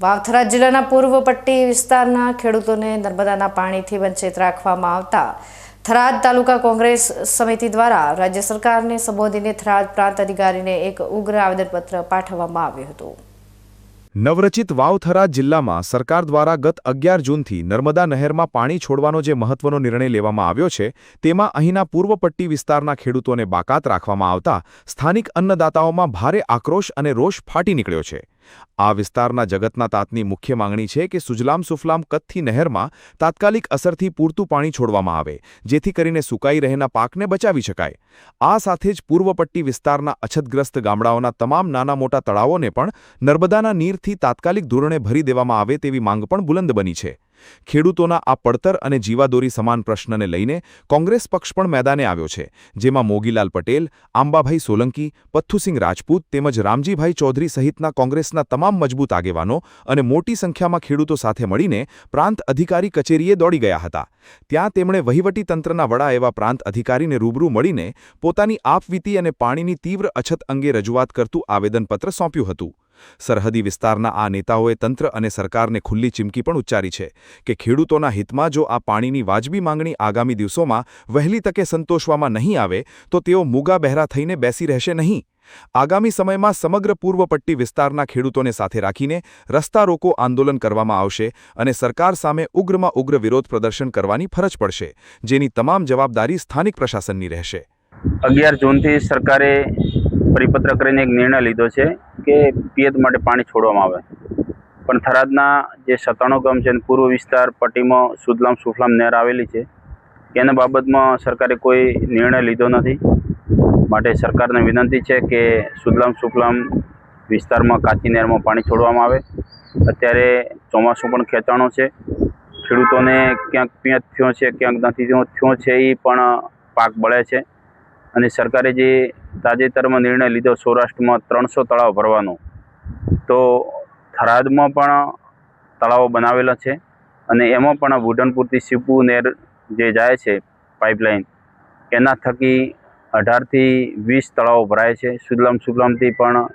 વાવથરા જિલ્લાના પૂર્વ પટ્ટી વિસ્તારના ખેડૂતોને નર્મદાના પાણીથી વંચિત રાખવામાં આવતા થરાદ તાલુકા કોંગ્રેસ સમિતિ દ્વારા રાજ્ય સરકારને સંબોધીને થરાદ પ્રાંત અધિકારીને એક ઉગ્ર આવેદનપત્ર પાઠવવામાં આવ્યું હતું। નવરચિત વાવથરા જિલ્લામાં સરકાર દ્વારા ગત 11 જૂનથી નર્મદા નહેરમાં પાણી છોડવાનો જે મહત્વનો નિર્ણય લેવામાં આવ્યો છે તેમાં અહીંના પૂર્વ પટ્ટી વિસ્તારના ખેડૂતોને બાકાત રાખવામાં આવતા સ્થાનિક અન્નદાતાઓમાં ભારે આક્રોશ અને રોષ ફાટી નીકળ્યો છે। આ વિસ્તારના જગતના તાતની મુખ્ય માંગણી છે કે સુજલામ સુફલામ કચ્છી નહેરમાં તાત્કાલિક અસરથી પૂરતું પાણી છોડવામાં આવે જેથી કરીને સુકાઈ રહેલા પાકને બચાવી શકાય। આ સાથે જ પૂર્વ પટ્ટી વિસ્તારના અછતગ્રસ્ત ગામડાઓના તમામ નાના મોટા તળાવોને પણ નર્મદાના નીરથી તાત્કાલિક ધોરણે ભરી દેવામાં આવે તેવી માંગ પણ બુલંદ બની છે। ખેડૂતોના આ પડતર અને જીવાદોરી સમાન પ્રશ્નને લઈને કોંગ્રેસ પક્ષ પણ મેદાને આવ્યો છે, જેમાં મોગીલાલ પટેલ, આંબાભાઈ સોલંકી, પથ્થુસિંહ રાજપૂત તેમજ રામજીભાઈ ચૌધરી સહિતના કોંગ્રેસના તમામ મજબૂત આગેવાનો અને મોટી સંખ્યામાં ખેડૂતો સાથે મળીને પ્રાંત અધિકારી કચેરીએ દોડી ગયા હતા। ત્યાં તેમણે વહીવટીતંત્રના વડા એવા પ્રાંત અધિકારીને રૂબરૂ મળીને પોતાની આપવીતી અને પાણીની તીવ્ર અછત અંગે રજૂઆત કરતું આવેદનપત્ર સોંપ્યું હતું। સરહદી વિસ્તારના આ નેતાઓએ તંત્ર અને સરકારને ખુલ્લી ચીમકી પણ ઉચ્ચારી છે કે ખેડૂતોના હિતમાં જો આ પાણીની વાજબી માંગણી આગામી દિવસોમાં વહેલી તકે સંતોષવામાં નહીં આવે તો તેઓ મૂગા બહેરા થઈને બેસી રહેશે નહીં। આગામી સમયમાં સમગ્ર પૂર્વ પટ્ટી વિસ્તારના ખેડૂતોને સાથે રાખીને રસ્તા રોકો આંદોલન કરવામાં આવશે અને સરકાર સામે ઉગ્રમાં ઉગ્ર વિરોધ પ્રદર્શન કરવાની ફરજ પડશે, જેની તમામ જવાબદારી સ્થાનિક પ્રશાસનની રહેશે। 11 જૂનથી સરકારે પરિપત્ર કરીને એક નિર્ણય લીધો છે કે પિયત માટે પાણી છોડવામાં આવે, પણ થરાદના જે 97 ગામ છે પૂર્વ વિસ્તાર પટ્ટીમાં સુજલામ સુફલામ નહેર આવેલી છે એના બાબતમાં સરકારે કોઈ નિર્ણય લીધો નથી। માટે સરકારને વિનંતી છે કે સુજલામ સુફલામ વિસ્તારમાં કાચી નહેરમાં પાણી છોડવામાં આવે। અત્યારે ચોમાસું પણ ખેંચાણો છે, ખેડૂતોને ક્યાંક પિયત થયો છે ક્યાંક નથી થયો છે, એ પણ પાક બળે છે અને સરકારે જે તાજેતરમાં નિર્ણય લીધો સૌરાષ્ટ્રમાં 300 તળાવ ભરવાનો, તો થરાદમાં પણ તળાવો બનાવેલા છે અને એમાં પણ બુઢનપુરથી શિવપુર નહેર જે જાય છે પાઇપલાઇન એના થકી 18 થી 20 તળાવો ભરાય છે। સુજલામ સુફલામથી પણ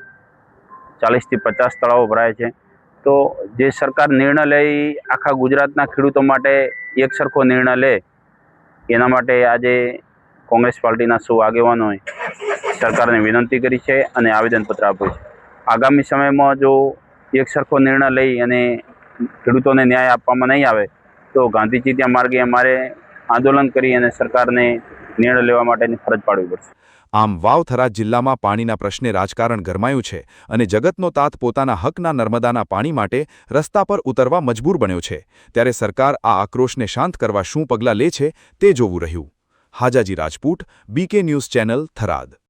40 થી 50 તળાવો ભરાય છે। તો જે સરકાર નિર્ણય લે આખા ગુજરાતના ખેડૂતો માટે એક સરખો નિર્ણય લે, એના માટે આજે કોંગ્રેસ પાર્ટીના સૌ આગેવાનોએ સરકારને વિનંતી કરી છે અને આવેદનપત્ર આપ્યું છે। આગામી સમયમાં જો એક સરખો નિર્ણય લઈ અને ખેડૂતોને ન્યાય આપવામાં નહીં આવે તો ગાંધીજી ત્યાં માર્ગે અમારે આંદોલન કરી અને સરકારને નિર્ણય લેવા માટેની ફરજ પાડવી પડશે। આમ વાવથરા જિલ્લામાં પાણીના પ્રશ્ને રાજકારણ ગરમાયું છે અને જગતનો તાત પોતાના હકના નર્મદાના પાણી માટે રસ્તા પર ઉતરવા મજબૂર બન્યો છે, ત્યારે સરકાર આ આક્રોશને શાંત કરવા શું પગલાં લે છે તે જોવું રહ્યું। Hajaji Rajput, BK news channel, Tharad.